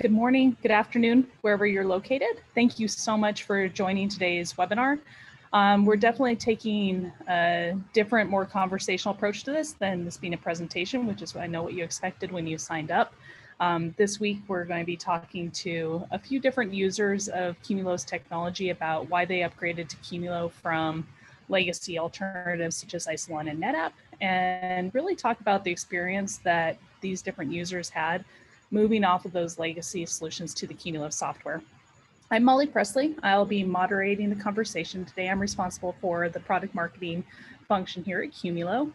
Good morning, good afternoon, wherever you're located. Thank you so much for joining today's webinar. We're definitely taking a different, more conversational approach to this than this being a presentation, which is I know what you expected when you signed up. This week, we're going to be talking to a few different users of Qumulo's technology about why they upgraded to Qumulo from legacy alternatives such as Isilon and NetApp, and really talk about the experience that these different users had moving off of those legacy solutions to the Qumulo software. I'm Molly Presley. I'll be moderating the conversation today. I'm responsible for the product marketing function here at Qumulo.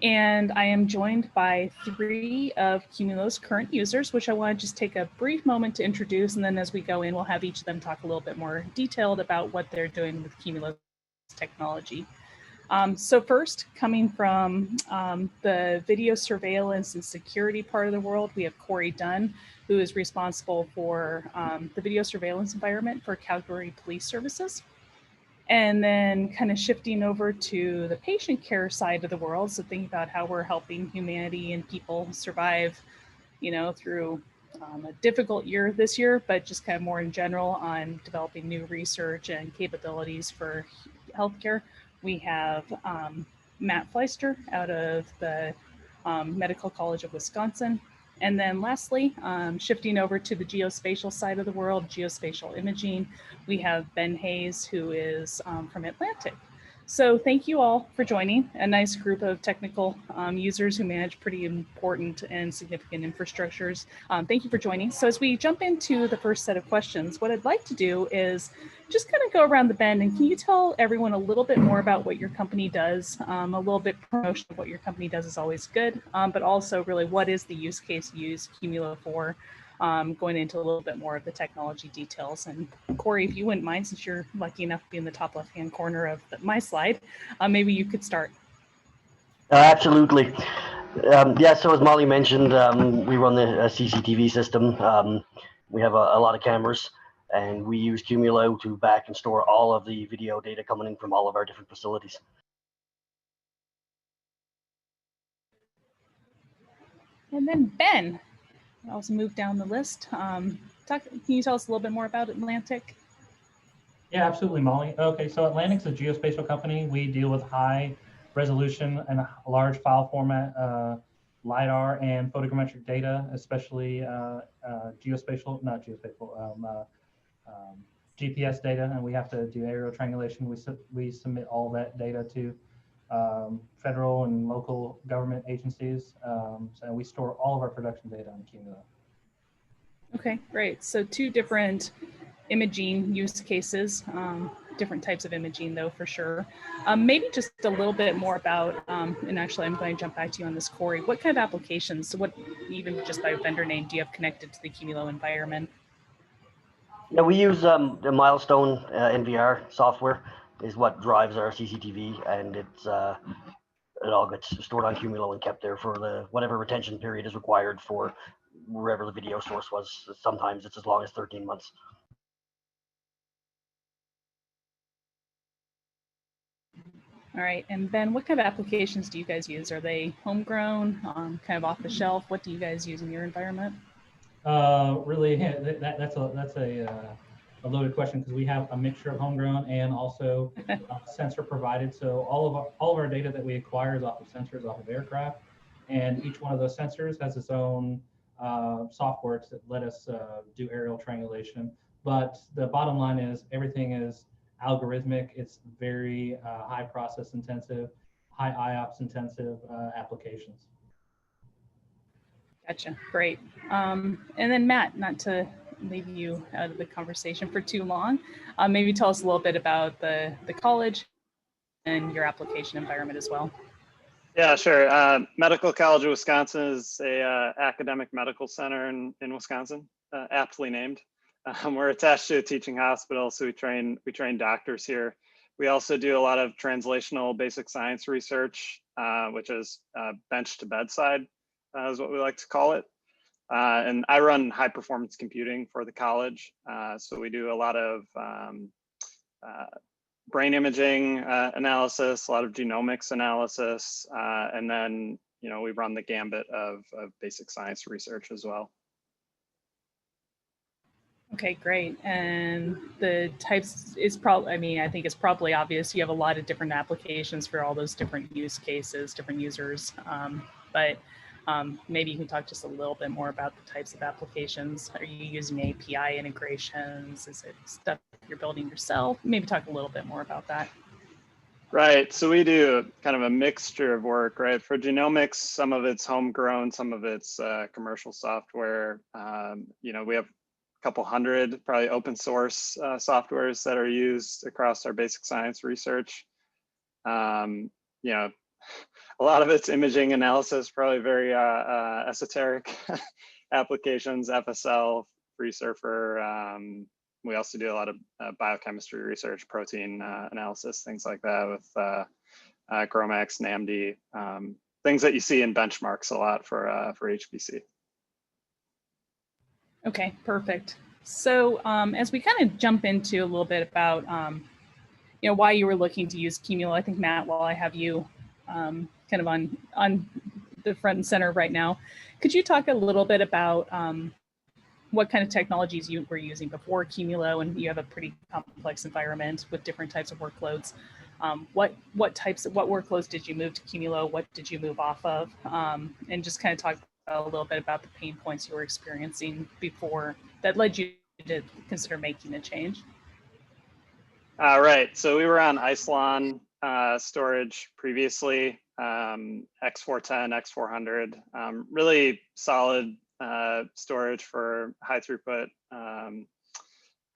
And I am joined by 3 of Qumulo's current users, which I want to just take a brief moment to introduce. And then as we go in, we'll have each of them talk a little bit more detailed about what they're doing with Qumulo's technology. So first, coming from the video surveillance and security part of the world, we have Cory, who is responsible for the video surveillance environment for Calgary Police Services. And then kind of shifting over to the patient care side of the world, so thinking about how we're helping humanity and people survive, through a difficult year this year, but just kind of more in general on developing new research and capabilities for healthcare. We have Matt Fleister out of the Medical College of Wisconsin. And then lastly, shifting over to the geospatial side of the world, geospatial imaging, we have Ben Hayes, who is from Atlantic. So thank you all for joining, a nice group of technical users who manage pretty important and significant infrastructures. Thank you for joining. So as we jump into the first set of questions, what I'd like to do is just kind of go around the bend, and can you tell everyone a little bit more about what your company does? A little bit promotion of what your company does is always good, but also really what is the use case you use Qumulo for? Going into a little bit more of the technology details. And Cory, if you wouldn't mind, since you're lucky enough to be in the top left-hand corner of my slide, maybe you could start. Absolutely. Yeah, so as Molly mentioned, we run the CCTV system. We have a lot of cameras, and we use Qumulo to back and store all of the video data coming in from all of our different facilities. And then Ben, I'll also move down the list. Can you tell us a little bit more about Atlantic? Yeah, absolutely, Molly. Okay, so Atlantic's a geospatial company. We deal with high resolution and large file format LiDAR and photogrammetric data, especially GPS data, and we have to do aerial triangulation. We submit all that data to federal and local government agencies, and we store all of our production data on Qumulo. Okay, great. So 2 different imaging use cases, different types of imaging though, for sure. Maybe just a little bit more about, and actually I'm going to jump back to you on this, Cory, what kind of applications, so what, even just by vendor name, do you have connected to the Qumulo environment? Yeah, we use the Milestone NVR software is what drives our CCTV, and it all gets stored on Qumulo and kept there for whatever retention period is required for wherever the video source was. Sometimes it's as long as 13 months. All right, and Ben, what kind of applications do you guys use? Are they homegrown, kind of off the shelf? What do you guys use in your environment? Really, that's a loaded question, because we have a mixture of homegrown and also sensor provided. So all of our data that we acquire is off of sensors, off of aircraft, and each one of those sensors has its own software to let us do aerial triangulation. But the bottom line is everything is algorithmic. It's very high process intensive, high IOPS intensive applications. Gotcha, great. And then Matt, not to leave you out of the conversation for too long, maybe tell us a little bit about the college and your application environment as well. Yeah, sure. Medical College of Wisconsin is a academic medical center in Wisconsin, aptly named. We're attached to a teaching hospital, so we train doctors here. We also do a lot of translational basic science research, which is bench to bedside, is what we like to call it. And I run high performance computing for the college. So we do a lot of brain imaging analysis, a lot of genomics analysis, and then we run the gambit of basic science research as well. Okay, great. And the types is probably, I mean, I think it's probably obvious you have a lot of different applications for all those different use cases, different users. But maybe you can talk just a little bit more about the types of applications. Are you using API integrations? Is it stuff you're building yourself? Maybe talk a little bit more about that. Right. So we do kind of a mixture of work, right? For genomics, some of it's homegrown, some of it's commercial software. You know, we have a couple hundred probably open source softwares that are used across our basic science research. You know, a lot of it's imaging analysis, probably very esoteric applications, FSL, FreeSurfer. We also do a lot of biochemistry research, protein analysis, things like that with GROMACS, NAMD, things that you see in benchmarks a lot for HPC. Okay, perfect. So as we kind of jump into a little bit about, you know, why you were looking to use Qumulo, I think, Matt, while I have you kind of on the front and center right now, could you talk a little bit about what kind of technologies you were using before Qumulo, and you have a pretty complex environment with different types of workloads. What workloads did you move to Qumulo? What did you move off of? And just kind of talk a little bit about the pain points you were experiencing before that led you to consider making a change. Right. So we were on Isilon storage previously, X410, X400, really solid storage for high throughput, high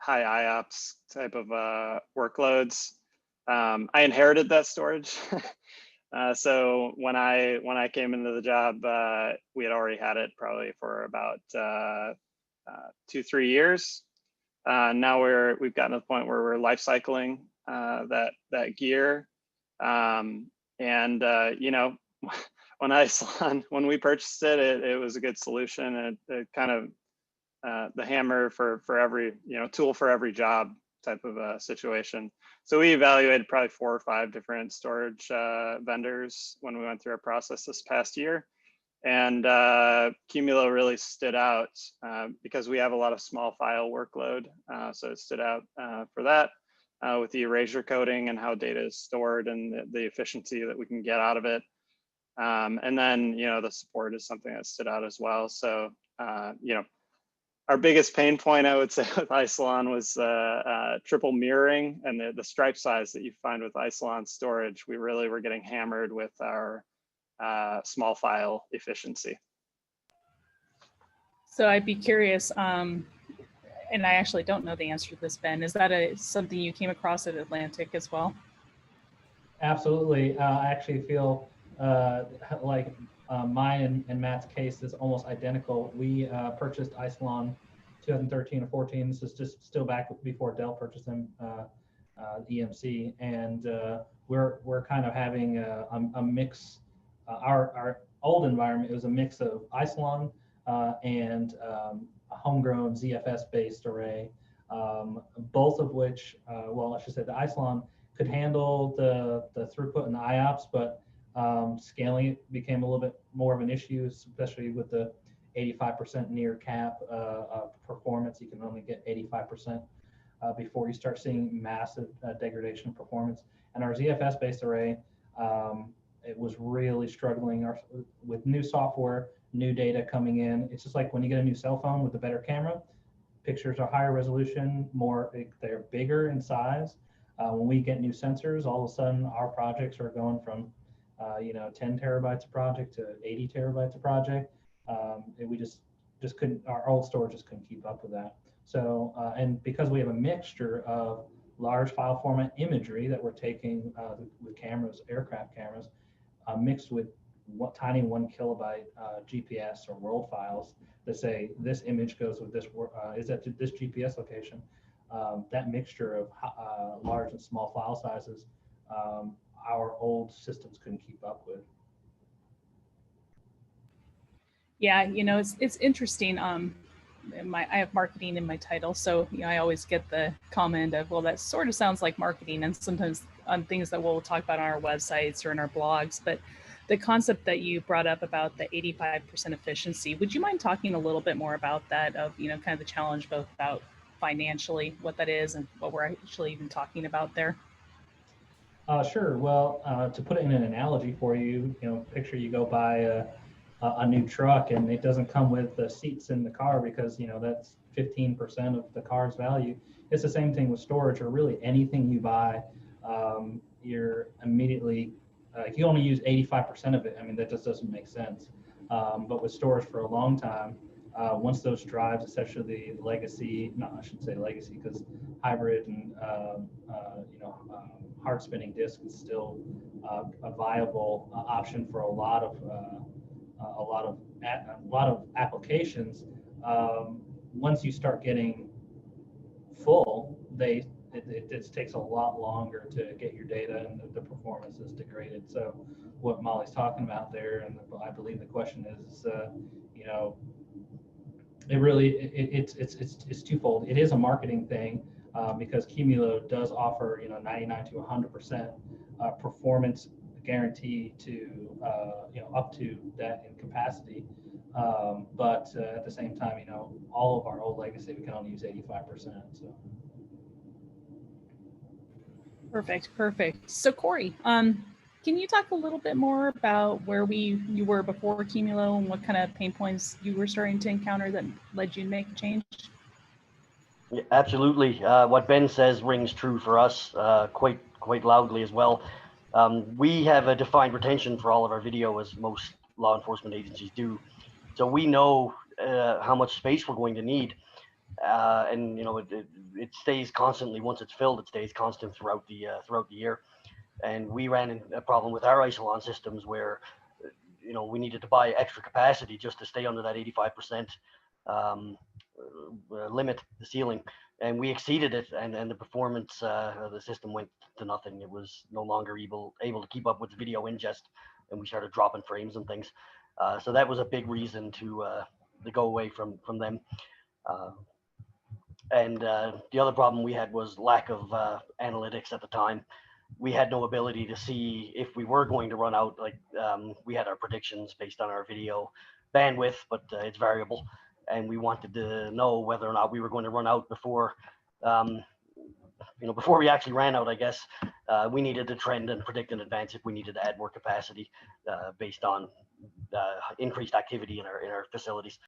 IOPS type of workloads. I inherited that storage. So when I came into the job, we had already had it probably for about 2-3 years. Now we've gotten to the point where we're life cycling that gear. You know, when we purchased it, it was a good solution. It kind of the hammer for every, you know, tool for every job type of situation. So we evaluated probably 4 or 5 different storage vendors when we went through our process this past year. And Qumulo really stood out because we have a lot of small file workload. So it stood out for that with the erasure coding and how data is stored and the efficiency that we can get out of it. And then, you know, the support is something that stood out as well. So, you know, our biggest pain point, I would say, with Isilon was triple mirroring and the stripe size that you find with Isilon storage. We really were getting hammered with our small file efficiency. So I'd be curious, and I actually don't know the answer to this, Ben. Is that something you came across at Atlantic as well? Absolutely. I actually feel like mine and Matt's case is almost identical. We purchased Isilon 2013 or 14. This is just still back before Dell purchased them, EMC, and we're kind of having a mix. Our old environment, it was a mix of Isilon and a homegrown ZFS-based array, both of which, well, I should say the Isilon could handle the throughput and the IOPS, but scaling it became a little bit more of an issue, especially with the 85% near cap performance. You can only get 85% before you start seeing massive degradation of performance. And our ZFS-based array, it was really struggling with new software, new data coming in. It's just like when you get a new cell phone with a better camera, pictures are higher resolution, they're bigger in size. When we get new sensors, all of a sudden our projects are going from 10 terabytes a project to 80 terabytes a project. We just couldn't, our old storage just couldn't keep up with that. So, and because we have a mixture of large file format imagery that we're taking with cameras, aircraft cameras, mixed with tiny 1 kilobyte GPS or world files that say this image goes with this, is at this GPS location. That mixture of large and small file sizes, our old systems couldn't keep up with. Yeah, you know, it's interesting. I have marketing in my title, so you know, I always get the comment of, well, that sort of sounds like marketing, and sometimes on things that we'll talk about on our websites or in our blogs. But the concept that you brought up about the 85% efficiency, would you mind talking a little bit more about that? Of, you know, kind of the challenge both about financially what that is and what we're actually even talking about there? Sure. Well, to put it in an analogy for you, picture you go buy a new truck and it doesn't come with the seats in the car because that's 15% of the car's value. It's the same thing with storage, or really anything you buy. You're immediately, if you only use 85% of it, I mean, that just doesn't make sense. But with storage for a long time, once those drives, especially the legacy, no, I shouldn't say legacy, because hybrid and hard spinning disk is still a viable option for a lot of applications. Once you start getting full, it just takes a lot longer to get your data, and the performance is degraded. So what Molly's talking about there, and I believe the question is, it really it's twofold. It is a marketing thing because Qumulo does offer 99 to 100% performance guarantee to up to that in capacity. But at the same time, all of our old legacy, we can only use 85%. So. Perfect. So Cory, can you talk a little bit more about where you were before Qumulo and what kind of pain points you were starting to encounter that led you to make a change? Yeah, absolutely. What Ben says rings true for us quite loudly as well. We have a defined retention for all of our video, as most law enforcement agencies do. So we know how much space we're going to need. And it stays constantly. Once it's filled, it stays constant throughout the year. And we ran into a problem with our Isilon systems where we needed to buy extra capacity just to stay under that 85% limit, the ceiling, and we exceeded it, and the performance of the system went to nothing. It was no longer able to keep up with the video ingest, and we started dropping frames and things. So that was a big reason to go away from them. And the other problem we had was lack of analytics at the time. We had no ability to see if we were going to run out. Like we had our predictions based on our video bandwidth, but it's variable, and we wanted to know whether or not we were going to run out before before we actually ran out. I guess we needed to trend and predict in advance if we needed to add more capacity based on increased activity in our facilities.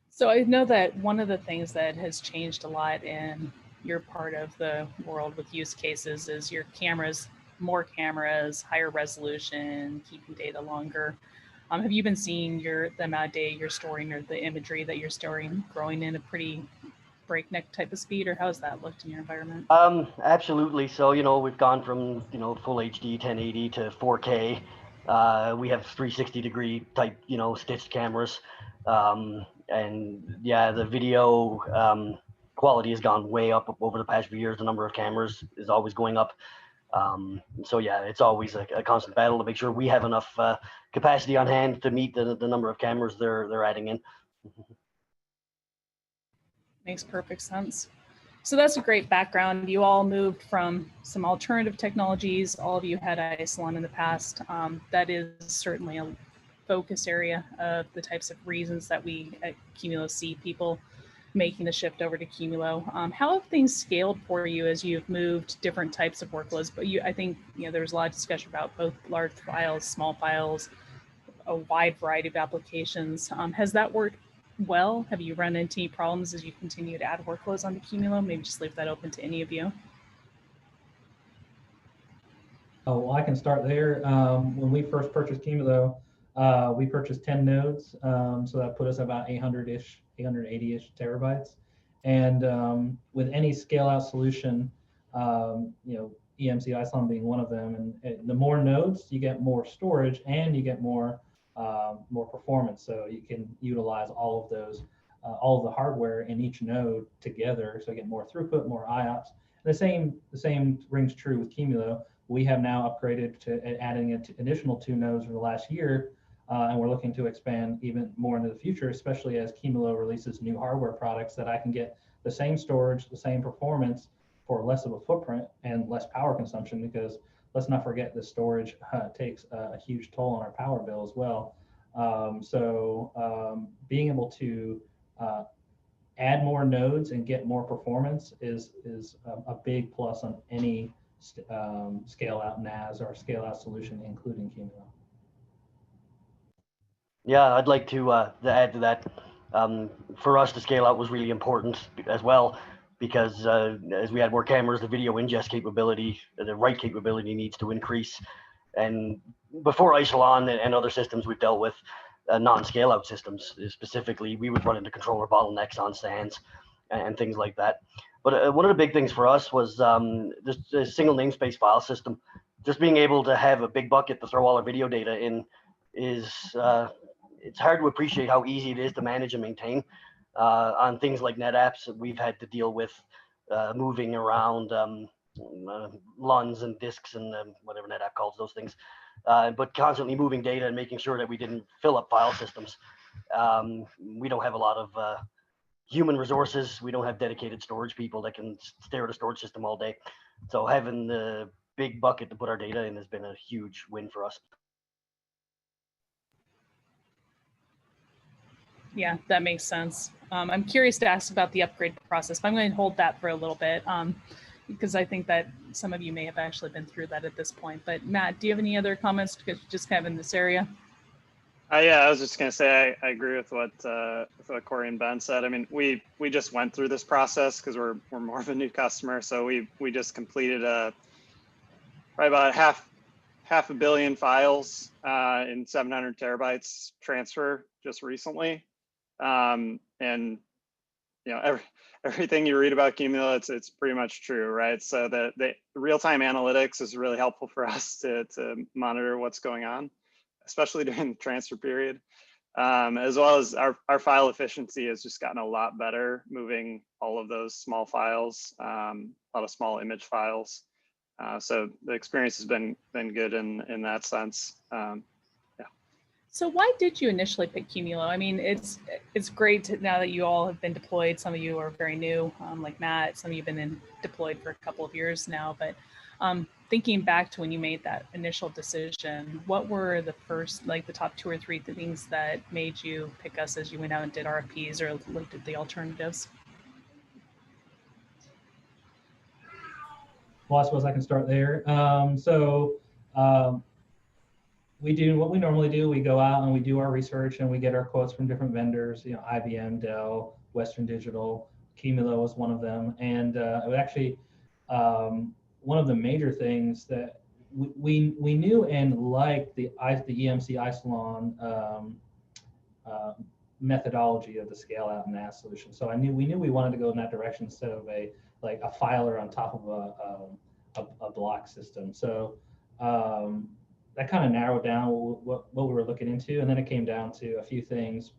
So I know that one of the things that has changed a lot in your part of the world with use cases is your cameras, more cameras, higher resolution, keeping data longer. Have you been seeing the amount of data you're storing or the imagery that you're storing growing in a pretty breakneck type of speed, or how has that looked in your environment? Absolutely. So we've gone from full HD 1080 to 4K. We have 360-degree type stitched cameras. And yeah, the video quality has gone way up over the past few years. The number of cameras is always going up. So yeah, it's always a constant battle to make sure we have enough capacity on hand to meet the number of cameras they're adding in. Makes perfect sense. So that's a great background. You all moved from some alternative technologies. All of you had Isilon in the past. That is certainly a focus area of the types of reasons that we at Qumulo see people making the shift over to Qumulo. How have things scaled for you as you've moved different types of workloads? But I think there was a lot of discussion about both large files, small files, a wide variety of applications. Has that worked well? Have you run into any problems as you continue to add workloads onto Qumulo? Maybe just leave that open to any of you. Oh, well, I can start there. When we first purchased Qumulo, we purchased 10 nodes, so that put us about 800-ish, 880-ish terabytes. And with any scale-out solution, EMC Isilon being one of them, and the more nodes, you get more storage and you get more performance. So you can utilize all of those, all of the hardware in each node together, so you get more throughput, more IOPS. And the same rings true with Qumulo. We have now upgraded to adding an additional 2 nodes over the last year, and we're looking to expand even more into the future, especially as Qumulo releases new hardware products that I can get the same storage, the same performance for less of a footprint and less power consumption, because let's not forget the storage takes a huge toll on our power bill as well. So being able to add more nodes and get more performance is a big plus on any scale out NAS or scale out solution, including Qumulo. Yeah, I'd like to add to that. For us, the scale out was really important as well, because as we add more cameras, the video ingest capability, the write capability needs to increase. And before Isilon and other systems we've dealt with, non-scale out systems specifically, we would run into controller bottlenecks on stands and things like that. But one of the big things for us was the single namespace file system. Just being able to have a big bucket to throw all our video data in is it's hard to appreciate how easy it is to manage and maintain. On things like NetApps, we've had to deal with moving around LUNs and disks and whatever NetApp calls those things, but constantly moving data and making sure that we didn't fill up file systems. We don't have a lot of human resources. We don't have dedicated storage people that can stare at a storage system all day. So having the big bucket to put our data in has been a huge win for us. Yeah, that makes sense. I'm curious to ask about the upgrade process, but I'm going to hold that for a little bit because I think that some of you may have actually been through that at this point. But Matt, do you have any other comments just kind of in this area? Yeah, I was just going to say I agree with what Cory and Ben said. I mean, we just went through this process because we're more of a new customer, so we just completed probably about half a billion files in 700 terabytes transfer just recently. And you know, everything you read about Qumulo, it's pretty much true, right? So the real-time analytics is really helpful for us to monitor what's going on, especially during the transfer period, as well as our file efficiency has just gotten a lot better, moving all of those small files, a lot of small image files. So the experience has been good in that sense. So why did you initially pick Qumulo? I mean, it's great now that you all have been deployed. Some of you are very new, like Matt. Some of you have been deployed for a couple of years now. But thinking back to when you made that initial decision, what were the first, like the top 2 or 3 things that made you pick us as you went out and did RFPs or looked at the alternatives? Well, I suppose I can start there. We do what we normally do. We go out and we do our research and we get our quotes from different vendors, you know, IBM, Dell, Western Digital, Qumulo was one of them. And it actually, one of the major things that we knew and liked the EMC Isilon methodology of the scale out NAS solution. So we knew we wanted to go in that direction instead of a filer on top of a block system. So that kind of narrowed down what we were looking into, and then it came down to a few things.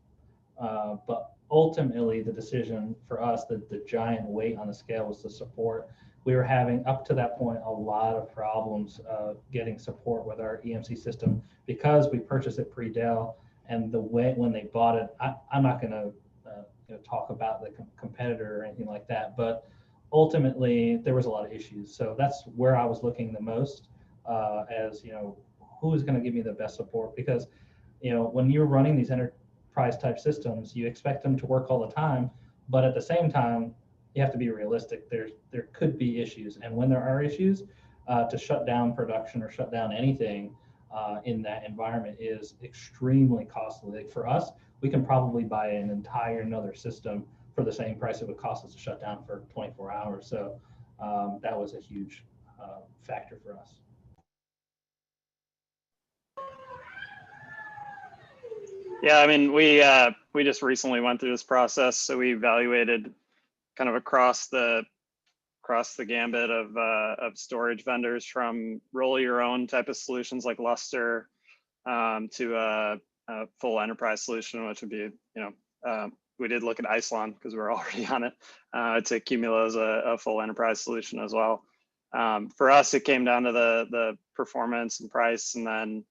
But ultimately, the decision for us, the giant weight on the scale was the support. We were having, up to that point, a lot of problems getting support with our EMC system because we purchased it pre-Dell, and the way when they bought it, I'm not going to talk about the competitor or anything like that, but ultimately there was a lot of issues. So that's where I was looking the most, as you know, who is going to give me the best support? Because you know, when you're running these enterprise type systems, you expect them to work all the time, but at the same time, you have to be realistic. There could be issues, and when there are issues, to shut down production or shut down anything in that environment is extremely costly. Like for us, we can probably buy an entire another system for the same price it would cost us to shut down for 24 hours. So that was a huge factor for us. Yeah, I mean, we just recently went through this process, so we evaluated kind of across the gambit of storage vendors, from roll your own type of solutions like Lustre to a full enterprise solution, which would be, you know, we did look at Isilon because we were already on it, to Qumulo as a full enterprise solution as well. For us, it came down to the performance and price, and then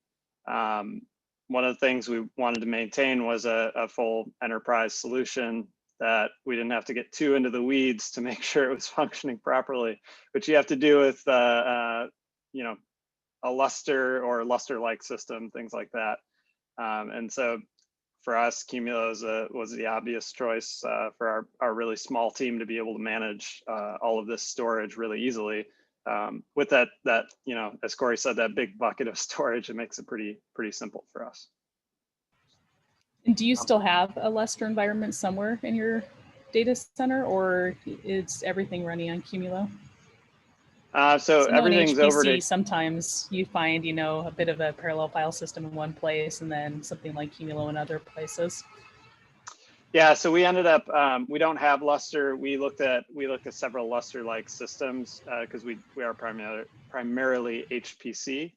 one of the things we wanted to maintain was a full enterprise solution that we didn't have to get too into the weeds to make sure it was functioning properly, which you have to do with you know, a Lustre or Lustre-like system, things like that. And so for us, Qumulo was the obvious choice for our really small team to be able to manage all of this storage really easily. With that, you know, as Cory said, that big bucket of storage, it makes it pretty simple for us. And do you still have a Lustre environment somewhere in your data center, or is everything running on Qumulo? So everything's over to. Sometimes you find, you know, a bit of a parallel file system in one place and then something like Qumulo in other places. Yeah, so we ended up, we don't have Lustre. We looked at several Lustre-like systems because we are primarily HPC.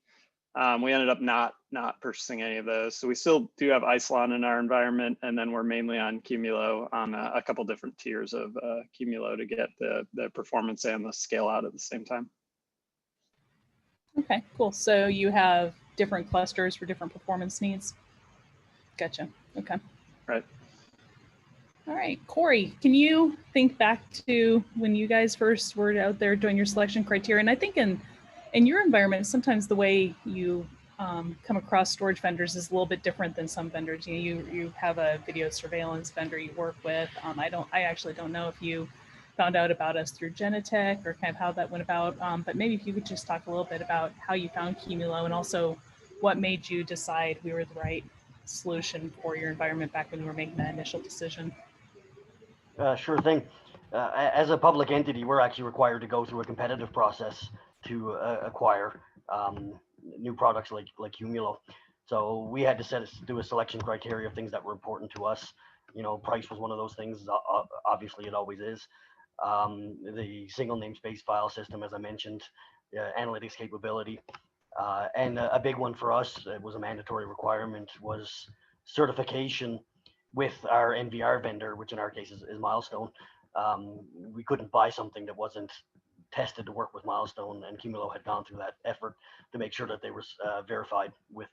We ended up not purchasing any of those. So we still do have Isilon in our environment, and then we're mainly on Qumulo on a couple different tiers of Qumulo to get the performance and the scale out at the same time. Okay, cool. So you have different clusters for different performance needs. Gotcha. Okay. Right. All right, Cory, can you think back to when you guys first were out there doing your selection criteria? And I think in your environment, sometimes the way you come across storage vendors is a little bit different than some vendors. You have a video surveillance vendor you work with. I actually don't know if you found out about us through Genetech or kind of how that went about. But maybe if you could just talk a little bit about how you found Qumulo and also what made you decide we were the right solution for your environment back when you were making that initial decision. Sure thing. As a public entity, we're actually required to go through a competitive process to acquire new products like Qumulo. So we had to do a selection criteria of things that were important to us. You know, price was one of those things. Obviously, it always is. The single namespace file system, as I mentioned, analytics capability, and a big one for us, it was a mandatory requirement, was certification with our NVR vendor, which in our case is Milestone. We couldn't buy something that wasn't tested to work with Milestone, and Qumulo had gone through that effort to make sure that they were verified with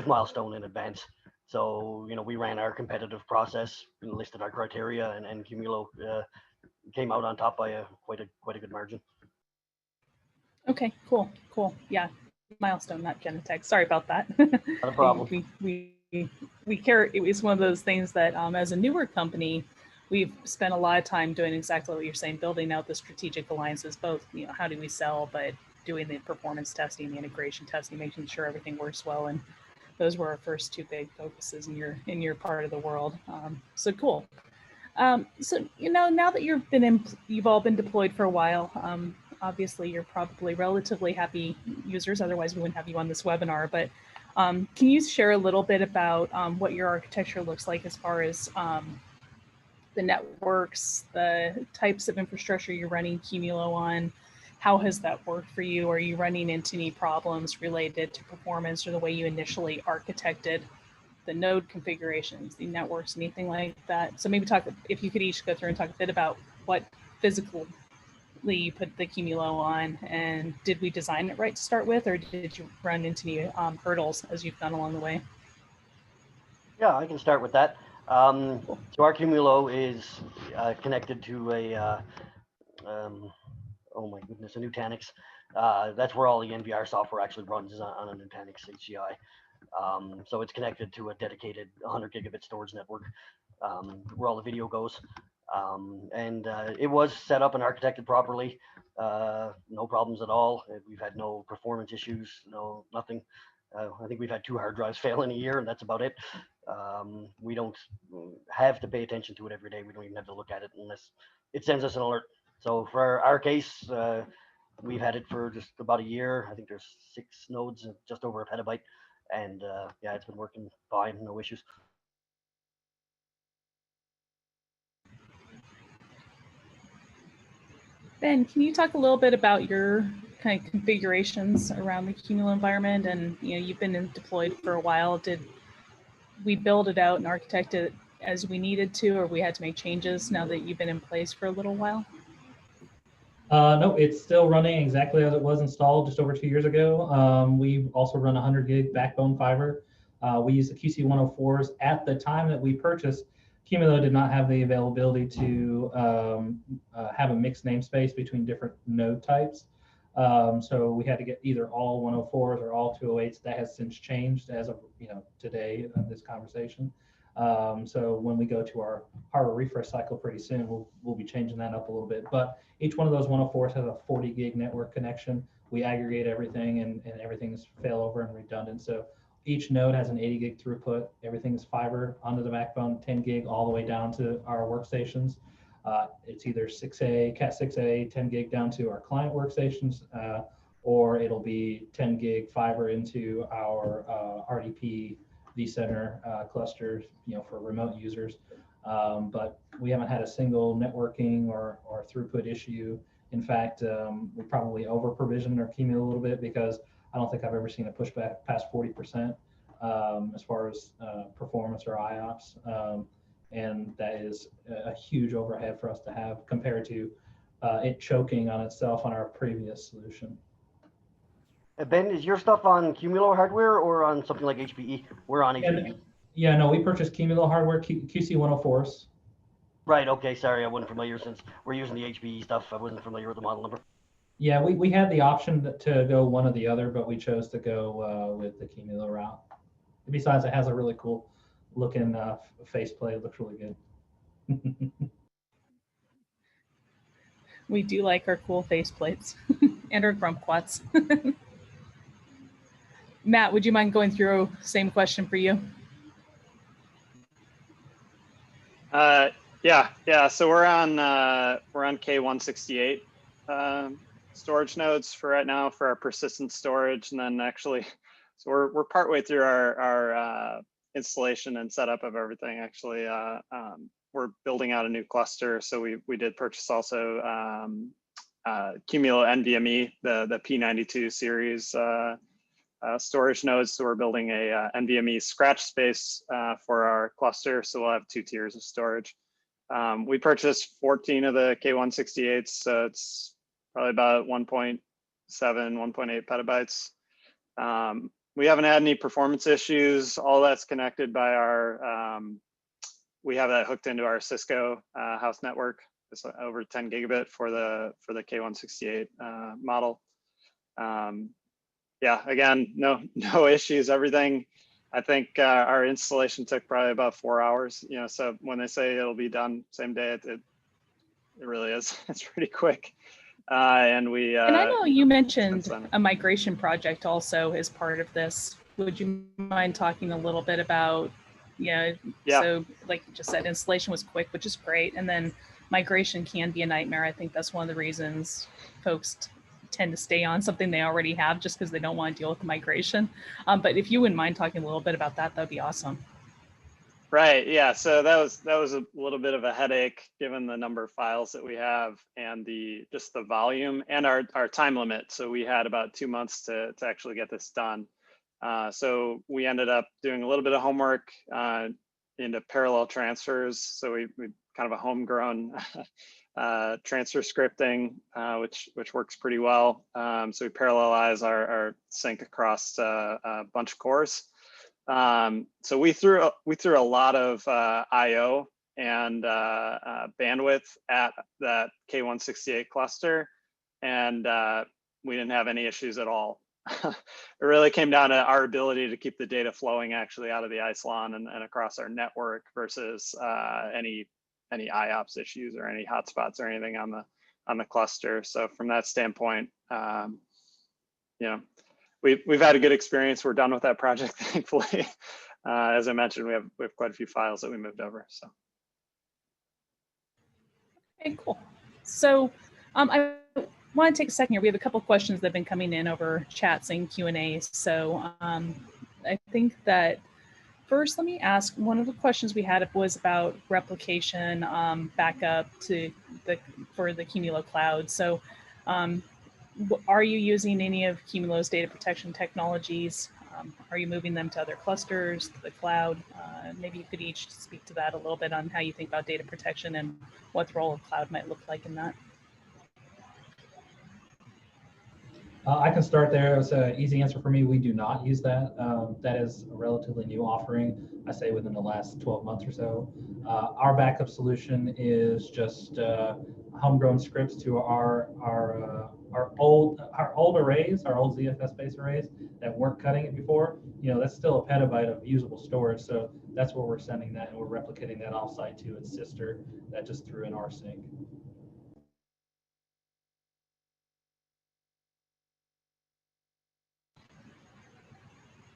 Milestone in advance. So, you know, we ran our competitive process, listed our criteria, and Qumulo came out on top by quite a good margin. Okay, cool. Yeah, Milestone, not Genetech. Sorry about that. Not a problem. We care. It was one of those things that as a newer company, we've spent a lot of time doing exactly what you're saying, building out the strategic alliances, both, you know, how do we sell, but doing the performance testing, the integration testing, making sure everything works well. And those were our first two big focuses in your part of the world. So cool. So, you know, now that you've all been deployed for a while, obviously you're probably relatively happy users, otherwise we wouldn't have you on this webinar, but can you share a little bit about what your architecture looks like as far as the networks, the types of infrastructure you're running Qumulo on? How has that worked for you? Are you running into any problems related to performance or the way you initially architected the node configurations, the networks, anything like that? So maybe if you could each go through and talk a bit about what physically you put the Qumulo on, and did we design it right to start with, or did you run into any hurdles as you've gone along the way? Yeah, I can start with that. So our Qumulo is connected to a oh my goodness, a Nutanix. That's where all the NVR software actually runs, is on a Nutanix HCI. So it's connected to a dedicated 100 gigabit storage network where all the video goes. And it was set up and architected properly. No problems at all. We've had no performance issues, nothing. I think we've had 2 hard drives fail in a year, and that's about it. We don't have to pay attention to it every day. We don't even have to look at it unless it sends us an alert. So for our case, we've had it for just about a year. I think there's 6 nodes and just over a petabyte. And yeah, it's been working fine, no issues. Ben, can you talk a little bit about your kind of configurations around the Qumulo environment? And you've been deployed for a while. Did we build it out and architect it as we needed to, or we had to make changes now that you've been in place for a little while? No, it's still running exactly as it was installed just over 2 years ago. We also run 100 gig backbone fiber. We use the QC104s. At the time that we purchased, Qumulo did not have the availability to have a mixed namespace between different node types. So we had to get either all 104s or all 208s. That has since changed as of today in this conversation. So when we go to our hardware refresh cycle pretty soon, we'll be changing that up a little bit. But each one of those 104s has a 40 gig network connection. We aggregate everything, and everything is failover and redundant. So each node has an 80 gig throughput. Everything is fiber onto the backbone, 10 gig all the way down to our workstations. It's either 6A, Cat 6A, 10 gig down to our client workstations, or it'll be 10 gig fiber into our RDP vCenter clusters, for remote users. But we haven't had a single networking or throughput issue. In fact, we probably over provisioned our Qumulo a little bit, because I don't think I've ever seen a pushback past 40% as far as performance or IOPS. And that is a huge overhead for us to have, compared to it choking on itself on our previous solution. Ben, is your stuff on Qumulo hardware or on something like HPE? We're on HPE. Yeah, no, we purchased Qumulo hardware, QC104s. Right, okay, sorry, I wasn't familiar since we're using the HPE stuff. I wasn't familiar with the model number. Yeah, we had the option to go one or the other, but we chose to go with the Qumulo route. Besides, it has a really cool looking faceplate. It looks really good. We do like our cool faceplates and our kumquats. Matt, would you mind going through same question for you? Yeah. So we're on K168 storage nodes for right now for our persistent storage, and then actually, so we're partway through our installation and setup of everything. Actually, we're building out a new cluster, so we did purchase also Qumulo NVMe, the P92 series storage nodes. So we're building a NVMe scratch space for our cluster, so we'll have 2 tiers of storage. We purchased 14 of the K168s, so it's probably about 1.7, 1.8 petabytes. We haven't had any performance issues. All that's connected by our, we have that hooked into our Cisco house network. It's over 10 gigabit for the K168 model. Yeah, again, no issues. Everything, I think our installation took probably about 4 hours. So when they say it'll be done same day, it really is. It's pretty quick. And I know you mentioned a migration project also as part of this. Would you mind talking a little bit about, yeah. So like you just said, installation was quick, which is great. And then migration can be a nightmare. I think that's one of the reasons folks tend to stay on something they already have, just because they don't want to deal with the migration. But if you wouldn't mind talking a little bit about that, that'd be awesome. Right. Yeah. So that was a little bit of a headache, given the number of files that we have and just the volume and our time limit. So we had about 2 months to actually get this done. So we ended up doing a little bit of homework into parallel transfers. So we kind of a homegrown transfer scripting, which works pretty well. So we parallelize our sync across a bunch of cores. So we threw a lot of I/O and bandwidth at that K168 cluster, and we didn't have any issues at all. It really came down to our ability to keep the data flowing actually out of the Isilon and across our network versus any IOPS issues or any hotspots or anything on the cluster. So from that standpoint, we've had a good experience. We're done with that project, thankfully. As I mentioned, we have quite a few files that we moved over. So. Okay, cool. So I want to take a second here. We have a couple of questions that have been coming in over chats and Q&A. So I think that first, let me ask, one of the questions we had was about replication backup for the Qumulo cloud. So are you using any of Qumulo's data protection technologies? Are you moving them to other clusters, to the cloud? Maybe you could each speak to that a little bit on how you think about data protection and what the role of cloud might look like in that. I can start there. It's an easy answer for me. We do not use that. That is a relatively new offering, I say within the last 12 months or so. Our backup solution is just homegrown scripts to our old arrays, our old ZFS-based arrays that weren't cutting it before. You know, that's still a petabyte of usable storage. So that's where we're sending that, and we're replicating that offsite to its sister that just threw an rsync.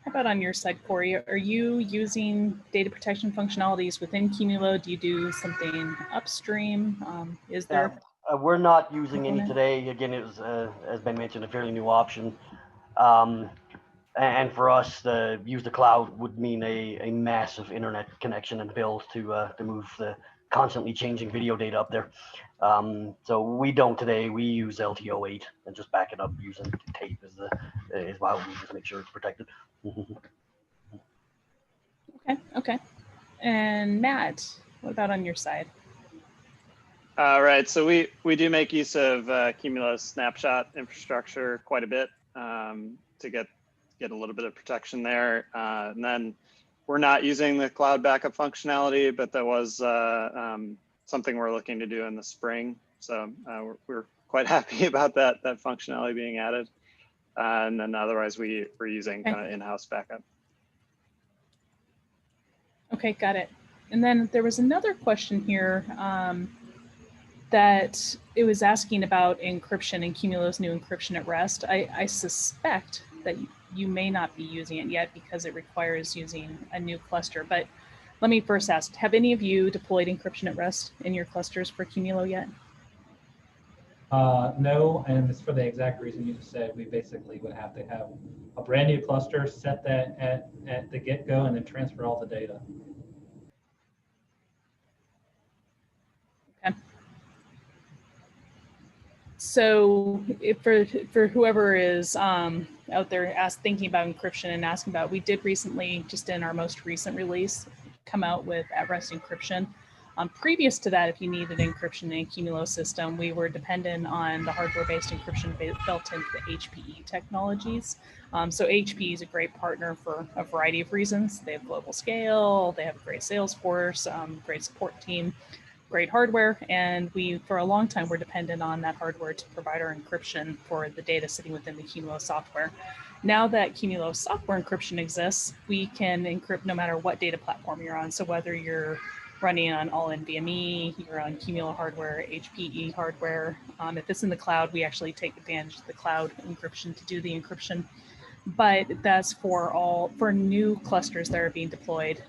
How about on your side, Cory? Are you using data protection functionalities within Qumulo? Do you do something upstream? Is there? We're not using any component? today. Again, it was, as Ben mentioned, a fairly new option. And for us, use the cloud would mean a massive internet connection and bill to move the constantly changing video data up there. So we don't today. We use LTO8 and just back it up using tape is how we just make sure it's protected. Okay. And Matt, what about on your side? Right, so we do make use of Qumulo's snapshot infrastructure quite a bit to get a little bit of protection there. And then we're not using the cloud backup functionality, but that was something we're looking to do in the spring. So we're quite happy about that functionality being added. And then otherwise we're using kind of in-house backup. Okay, got it. And then there was another question here that it was asking about encryption and Qumulo's new encryption at rest. I suspect that you may not be using it yet because it requires using a new cluster. But let me first ask, have any of you deployed encryption at rest in your clusters for Qumulo yet? No, and it's for the exact reason you just said. We basically would have to have a brand new cluster, set that at the get-go, and then transfer all the data. Okay. So for whoever is out there thinking about encryption and asking about, we did recently, just in our most recent release, come out with at-rest encryption. Previous to that, if you needed encryption in a Qumulo system, we were dependent on the hardware-based encryption built into the HPE technologies. So HPE is a great partner for a variety of reasons. They have global scale, they have a great sales force, great support team, great hardware, and we, for a long time, were dependent on that hardware to provide our encryption for the data sitting within the Qumulo software. Now that Qumulo software encryption exists, we can encrypt no matter what data platform you're on. So whether you're running on all NVMe, you're on Qumulo hardware, HPE hardware. If it's in the cloud, we actually take advantage of the cloud encryption to do the encryption. But that's for new clusters that are being deployed.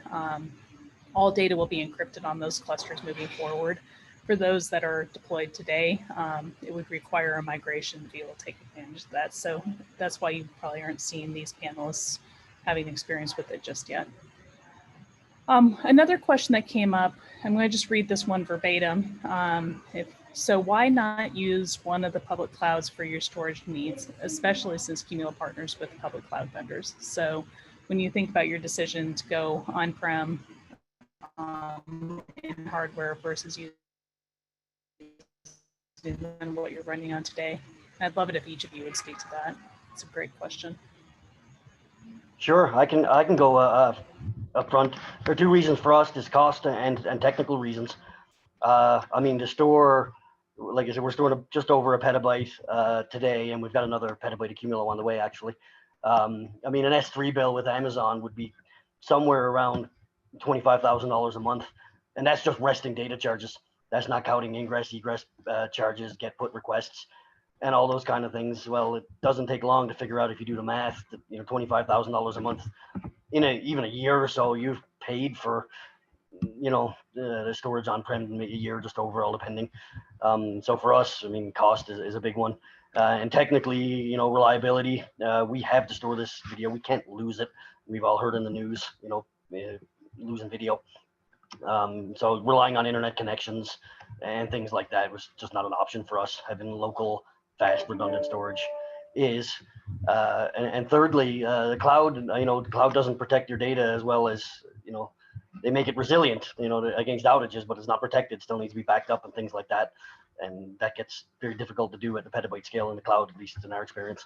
All data will be encrypted on those clusters moving forward. For those that are deployed today, it would require a migration to be able to take advantage of that. So that's why you probably aren't seeing these panelists having experience with it just yet. Another question that came up, I'm going to just read this one verbatim. So why not use one of the public clouds for your storage needs, especially since Qumulo partners with public cloud vendors? So when you think about your decision to go on-prem in hardware versus using what you're running on today, I'd love it if each of you would speak to that. It's a great question. Sure, I can go up front. There are two reasons for us: is cost and technical reasons. I mean, to store, like I said, we're storing just over a petabyte today, and we've got another petabyte of Qumulo on the way, actually. I mean, an S3 bill with Amazon would be somewhere around $25,000 a month, and that's just resting data charges. That's not counting ingress, egress charges, get put requests, and all those kind of things. Well, it doesn't take long to figure out if you do the math. You know, $25,000 a month in even a year or so, you've paid for, you know, the storage on-prem maybe a year, just overall, depending. So for us, I mean, cost is a big one. And technically, you know, reliability, we have to store this video. We can't lose it. We've all heard in the news, you know, losing video. So relying on internet connections and things like that was just not an option for us. Having local, fast, redundant storage is. And thirdly, the cloud, you know, the cloud doesn't protect your data as well as, you know, they make it resilient, you know, against outages, but it's not protected. Still needs to be backed up and things like that. and that gets very difficult to do at the petabyte scale in the cloud, at least in our experience.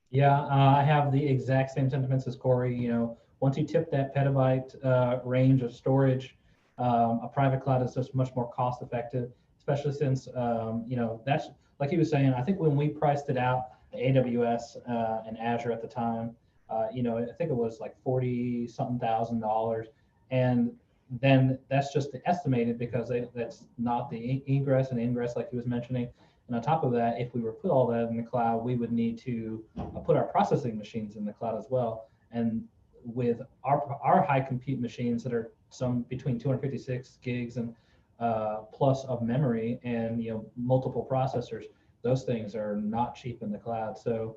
Yeah, I have the exact same sentiments as Cory. You know, once you tip that petabyte range of storage, a private cloud is just much more cost effective, especially since, you know, that's like he was saying, I think when we priced it out, AWS and Azure at the time, you know, I think it was like 40 something $1,000. And then that's just the estimated because that's not the egress and ingress like he was mentioning. And on top of that, if we were to put all that in the cloud, we would need to put our processing machines in the cloud as well. And with our high compute machines that are some between 256 gigs and plus of memory, and you know, multiple processors, those things are not cheap in the cloud. So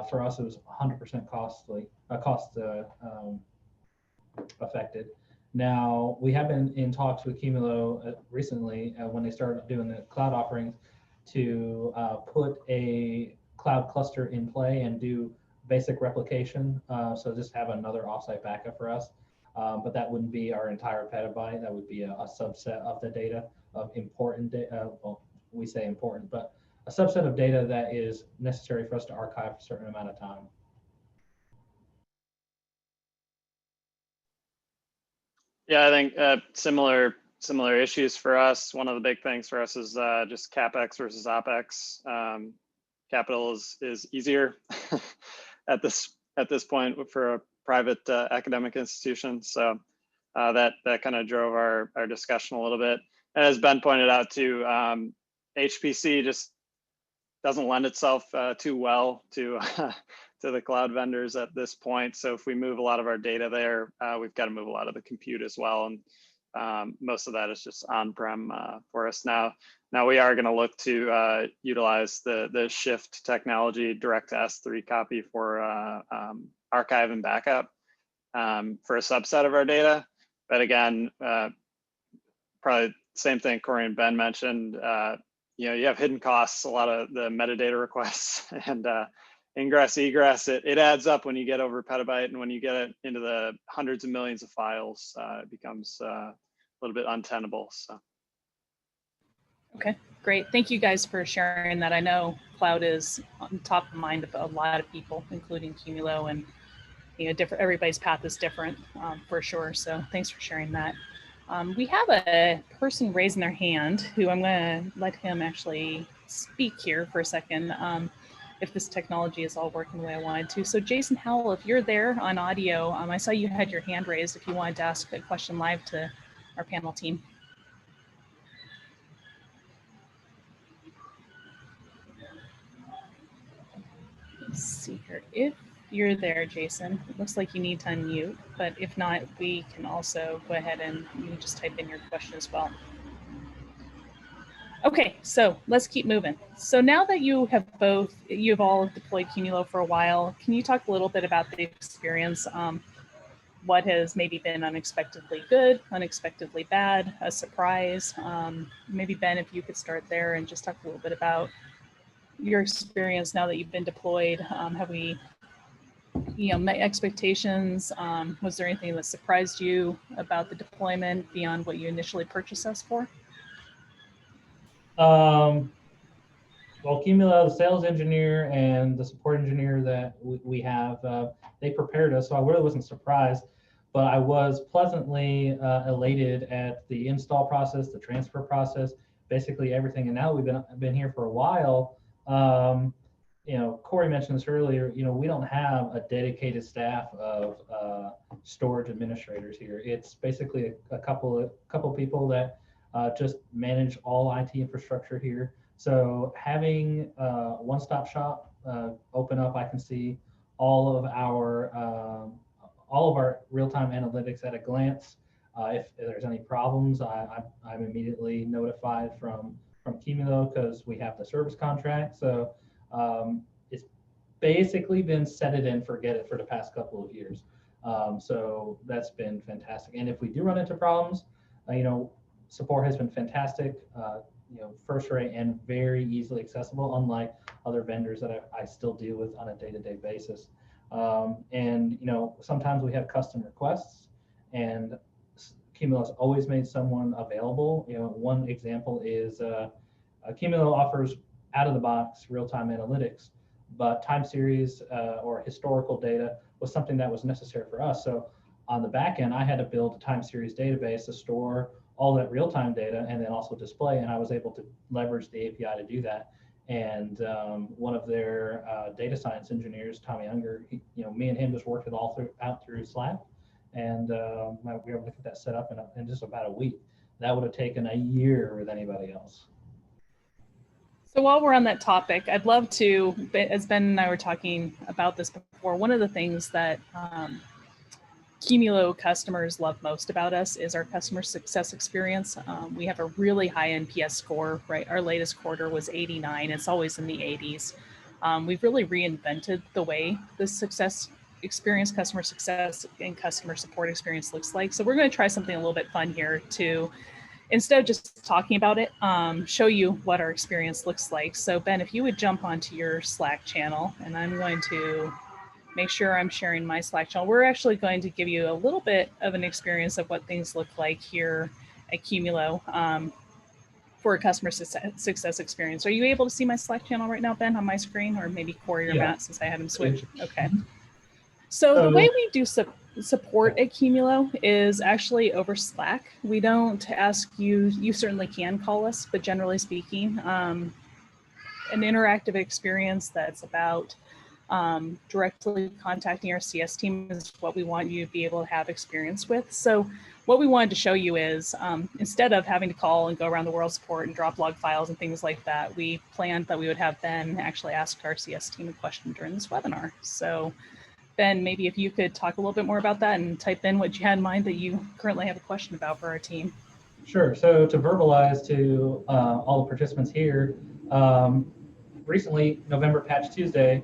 for us, it was 100% cost affected. Now we have been in talks with Qumulo recently when they started doing the cloud offerings to put a cloud cluster in play and do basic replication. So just have another offsite backup for us. But that wouldn't be our entire petabyte. That would be a subset of the data of important data. Well, we say important, but a subset of data that is necessary for us to archive for a certain amount of time. Yeah, I think similar issues for us. One of the big things for us is just CapEx versus OpEx. Capital is easier at this point for a private academic institution. So that kind of drove our discussion a little bit. And as Ben pointed out too, HPC just doesn't lend itself too well to to the cloud vendors at this point. So if we move a lot of our data there, we've got to move a lot of the compute as well. And most of that is just on-prem for us now. Now we are going to look to utilize the Shift technology, direct to S3 copy for archive and backup for a subset of our data. But again, probably same thing Cory and Ben mentioned. You know, you have hidden costs, a lot of the metadata requests and ingress, egress, it adds up when you get over a petabyte, and when you get it into the hundreds of millions of files, it becomes a little bit untenable. So. Okay, great. Thank you guys for sharing that. I know cloud is on top of mind of a lot of people, including Qumulo, and you know, everybody's path is different for sure. So thanks for sharing that. We have a person raising their hand who I'm going to let him actually speak here for a second. If this technology is all working the way I wanted to. So Jason Howell, if you're there on audio, I saw you had your hand raised if you wanted to ask a question live to our panel team. Let's see here. If you're there, Jason, it looks like you need to unmute, but if not, we can also go ahead and you can just type in your question as well. Okay, so let's keep moving. So now that you've all deployed Qumulo for a while, can you talk a little bit about the experience? What has maybe been unexpectedly good, unexpectedly bad, a surprise? Maybe Ben, if you could start there and just talk a little bit about your experience now that you've been deployed. Have we, met expectations? Was there anything that surprised you about the deployment beyond what you initially purchased us for? Well, Qumulo, the sales engineer and the support engineer that we have, they prepared us, so I really wasn't surprised, but I was pleasantly elated at the install process, the transfer process, basically everything. And now we've been here for a while. Cory mentioned this earlier. We don't have a dedicated staff of storage administrators here. It's basically a couple people that just manage all IT infrastructure here. So having one-stop shop open up, I can see all of our real-time analytics at a glance. If there's any problems, I'm immediately notified from Qumulo because we have the service contract. So it's basically been set it and forget it for the past couple of years. So that's been fantastic. And if we do run into problems, support has been fantastic. First rate and very easily accessible, unlike other vendors that I still deal with on a day-to-day basis. And sometimes we have custom requests, and Qumulo has always made someone available. One example is Qumulo offers out of the box real-time analytics, but time series or historical data was something that was necessary for us. So on the back end, I had to build a time series database to store all that real-time data and then also display, and I was able to leverage the API to do that. And one of their data science engineers, Tommy Unger, me and him just worked it all out through Slack, and we were able to get that set up in just about a week. That would have taken a year with anybody else. So while we're on that topic, I'd love to, as Ben and I were talking about this before, one of the things that Qumulo customers love most about us is our customer success experience. We have a really high NPS score, right? Our latest quarter was 89. It's always in the 80s. We've really reinvented the way the success experience, customer success and customer support experience looks like. So we're going to try something a little bit fun here to, instead of just talking about it, show you what our experience looks like. So Ben, if you would jump onto your Slack channel, and I'm going to make sure I'm sharing my Slack channel. We're actually going to give you a little bit of an experience of what things look like here at Qumulo for a customer success experience. Are you able to see my Slack channel right now, Ben, on my screen, or maybe Cory or Matt, since I had him switch? Okay. So the way we do support at Qumulo is actually over Slack. We don't ask you, you certainly can call us, but generally speaking, an interactive experience that's about directly contacting our CS team is what we want you to be able to have experience with. So what we wanted to show you is instead of having to call and go around the world support and drop log files and things like that, we planned that we would have Ben actually ask our CS team a question during this webinar. So Ben, maybe if you could talk a little bit more about that and type in what you had in mind that you currently have a question about for our team. Sure. So to verbalize to all the participants here, recently, November Patch Tuesday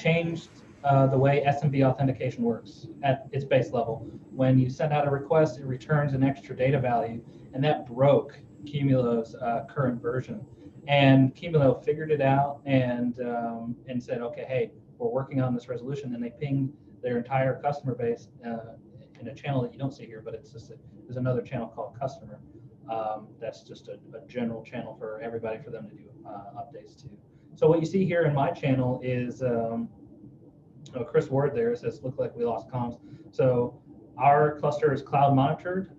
changed the way SMB authentication works at its base level. When you send out a request, it returns an extra data value, and that broke Qumulo's current version. And Qumulo figured it out and said, okay, hey, we're working on this resolution, and they pinged their entire customer base in a channel that you don't see here, but it's just there's another channel called Customer. That's just a general channel for everybody for them to do updates to. So what you see here in my channel is Chris Ward there says, look like we lost comms. So our cluster is cloud monitored.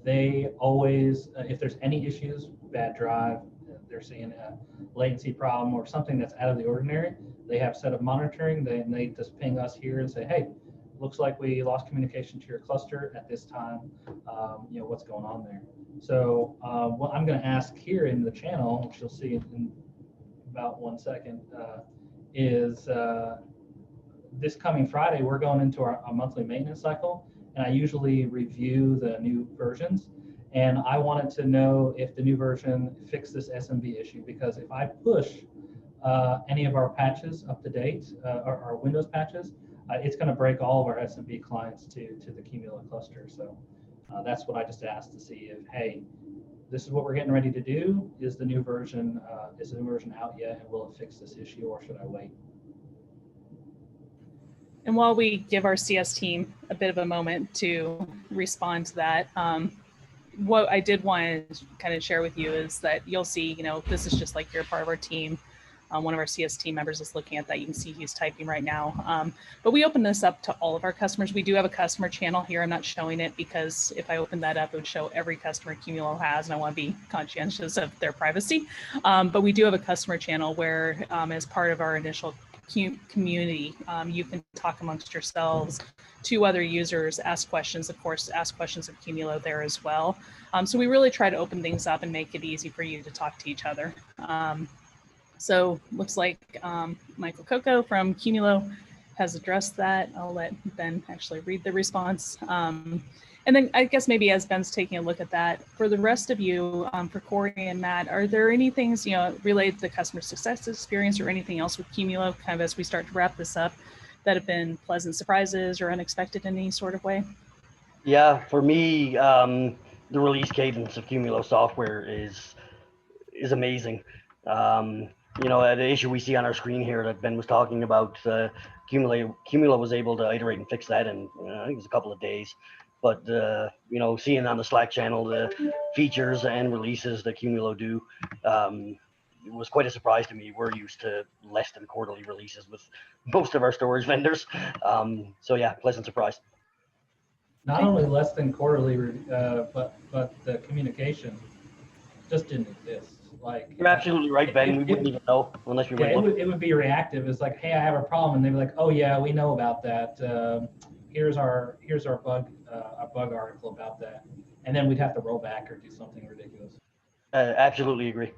They always, if there's any issues, bad drive, they're seeing a latency problem or something that's out of the ordinary, they have set up monitoring. They just ping us here and say, hey, looks like we lost communication to your cluster at this time. What's going on there? So what I'm going to ask here in the channel, which you'll see in about 1 second, is this coming Friday, we're going into our monthly maintenance cycle, and I usually review the new versions. And I wanted to know if the new version fixed this SMB issue, because if I push any of our patches up to date, our Windows patches, it's going to break all of our SMB clients to the Qumulo cluster. So that's what I just asked to see if, hey, this is what we're getting ready to do. Is the new version out yet, and will it fix this issue, or should I wait? And while we give our CS team a bit of a moment to respond to that, what I did want to kind of share with you is that you'll see, this is just like you're part of our team. One of our CS team members is looking at that. You can see he's typing right now. But we open this up to all of our customers. We do have a customer channel here. I'm not showing it because if I open that up, it would show every customer Qumulo has, and I want to be conscientious of their privacy. But we do have a customer channel where, as part of our initial community, you can talk amongst yourselves to other users, ask questions, of course, ask questions of Qumulo there as well. So we really try to open things up and make it easy for you to talk to each other. So looks like Michael Coco from Qumulo has addressed that. I'll let Ben actually read the response. And then I guess maybe as Ben's taking a look at that, for the rest of you, for Cory and Matt, are there any things, related to the customer success experience or anything else with Qumulo, kind of as we start to wrap this up, that have been pleasant surprises or unexpected in any sort of way? Yeah, for me, the release cadence of Qumulo software is amazing. The issue we see on our screen here that Ben was talking about, Qumulo was able to iterate and fix that in I think it was a couple of days. but you know, seeing on the Slack channel the features and releases that Qumulo do, it was quite a surprise to me. We're used to less than quarterly releases with most of our storage vendors. So yeah, pleasant surprise. Not only less than quarterly, but the communication just didn't exist. Like, You're absolutely right, Ben. We wouldn't even know unless we yeah, went. it would be reactive. It's like, hey, I have a problem, and they'd be like, oh yeah, we know about that. Here's our bug article about that, and then we'd have to roll back or do something ridiculous. Absolutely agree.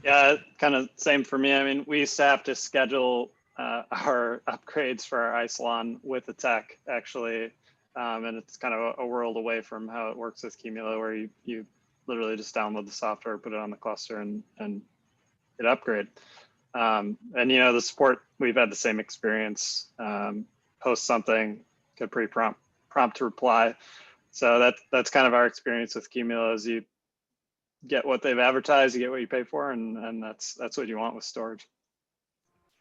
Yeah, kind of same for me. I mean, we used to have to schedule our upgrades for our Isilon with the tech, actually. And it's kind of a world away from how it works with Qumulo, where you literally just download the software, put it on the cluster, and hit upgrade. And you know, the support, we've had the same experience. Post something, get pretty prompt to reply. So that's kind of our experience with Qumulo. Is you get what they've advertised, you get what you pay for, and that's what you want with storage.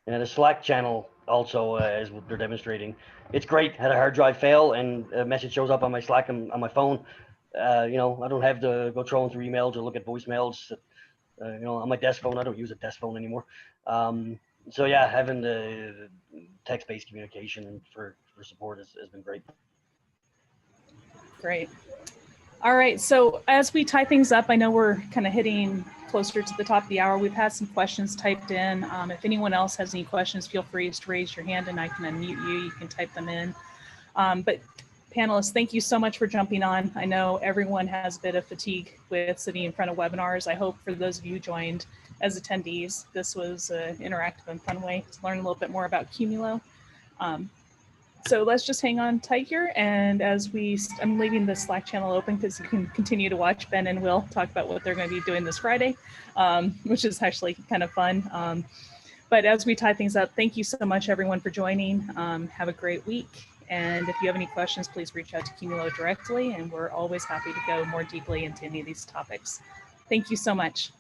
And the Slack channel also, as they're demonstrating, it's great. Had a hard drive fail and a message shows up on my Slack and on my phone. You know, I don't have to go throwing through emails or look at voicemails. You know, on my desk phone, I don't use a desk phone anymore. So yeah, having the text-based communication for support has been great. Great. All right, so as we tie things up, I know we're kind of hitting closer to the top of the hour. We've had some questions typed in. If anyone else has any questions, feel free to raise your hand and I can unmute you. You can type them in. But panelists, thank you so much for jumping on. I know everyone has a bit of fatigue with sitting in front of webinars. I hope for those of you joined as attendees, this was an interactive and fun way to learn a little bit more about Qumulo. So let's just hang on tight here. And as I'm leaving the Slack channel open because you can continue to watch Ben and Will talk about what they're going to be doing this Friday, which is actually kind of fun. But as we tie things up, thank you so much, everyone, for joining. Have a great week. And if you have any questions, please reach out to Qumulo directly. And we're always happy to go more deeply into any of these topics. Thank you so much.